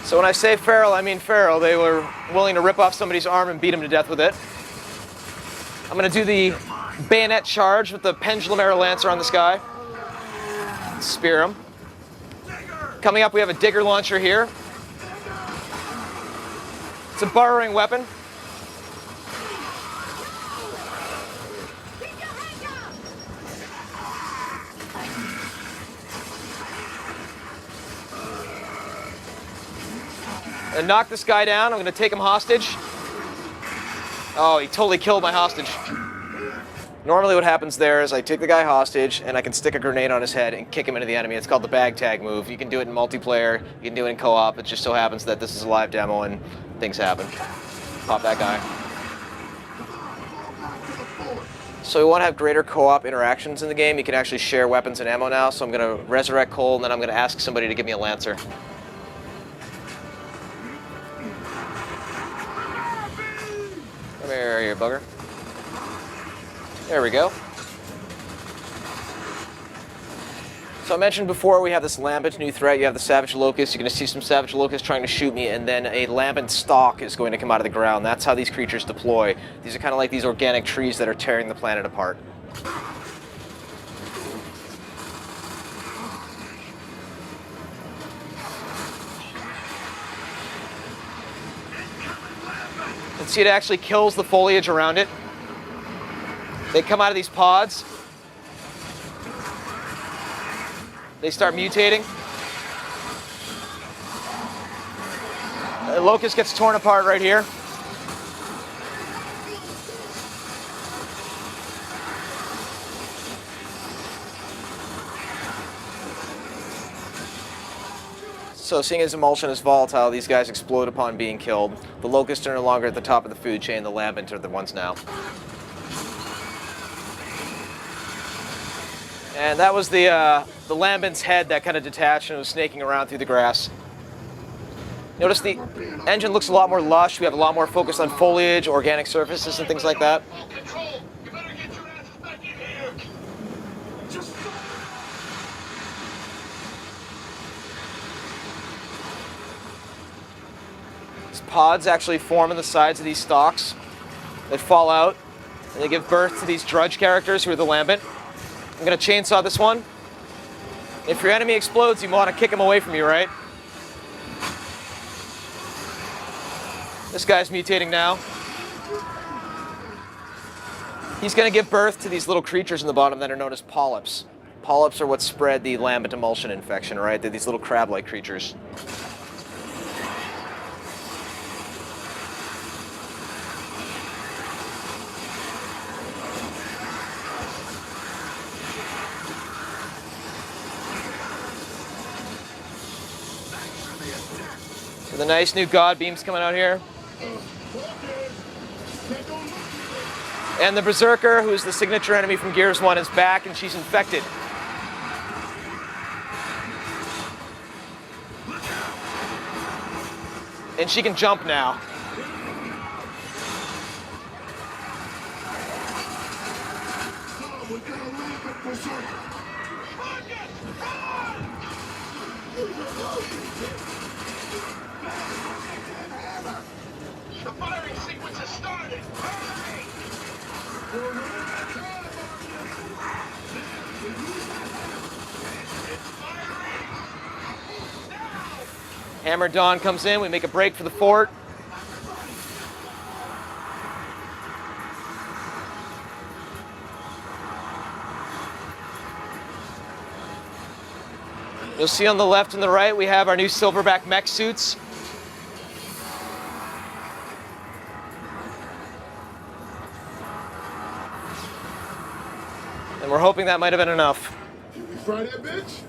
So when I say feral, I mean feral. They were willing to rip off somebody's arm and beat him to death with it. I'm going to do the bayonet charge with the Pendulum Arrow Lancer on this guy. Spear him. Coming up, we have a Digger Launcher here. It's a burrowing weapon. And knock this guy down. I'm going to take him hostage. Oh, he totally killed my hostage. Normally what happens there is I take the guy hostage and I can stick a grenade on his head and kick him into the enemy. It's called the bag tag move. You can do it in multiplayer. You can do it in co-op. It just so happens that this is a live demo and things happen. Pop that guy. So we want to have greater co-op interactions in the game. You can actually share weapons and ammo now. So I'm going to resurrect Cole and then I'm going to ask somebody to give me a Lancer. Come here, you bugger. There we go. So I mentioned before we have this Lambent new threat. You have the Savage Locust. You're going to see some Savage Locusts trying to shoot me, and then a Lambent stalk is going to come out of the ground. That's how these creatures deploy. These are kind of like these organic trees that are tearing the planet apart. And see, it actually kills the foliage around it. They come out of these pods. They start mutating. The locust gets torn apart right here. So seeing as emulsion is volatile, these guys explode upon being killed. The locusts are no longer at the top of the food chain. The Lambent are the ones now. And that was the Lambent's head that kind of detached and was snaking around through the grass. Notice the engine looks a lot more lush. We have a lot more focus on foliage, organic surfaces, and things like that. These pods actually form on the sides of these stalks that fall out, and they give birth to these Drudge characters who are the Lambent. I'm going to chainsaw this one. If your enemy explodes, you want to kick him away from you, right? This guy's mutating now. He's going to give birth to these little creatures in the bottom that are known as polyps. Polyps are what spread the Lambent emulsion infection, right? They're these little crab-like creatures. So the nice new God beams coming out here. And the Berserker, who's the signature enemy from Gears 1, is back and she's infected. And she can jump now. The firing sequence has started! Hurry! Hammer Dawn comes in, we make a break for the fort. You'll see on the left and the right we have our new Silverback mech suits. And we're hoping that might have been enough. Did we fry that bitch?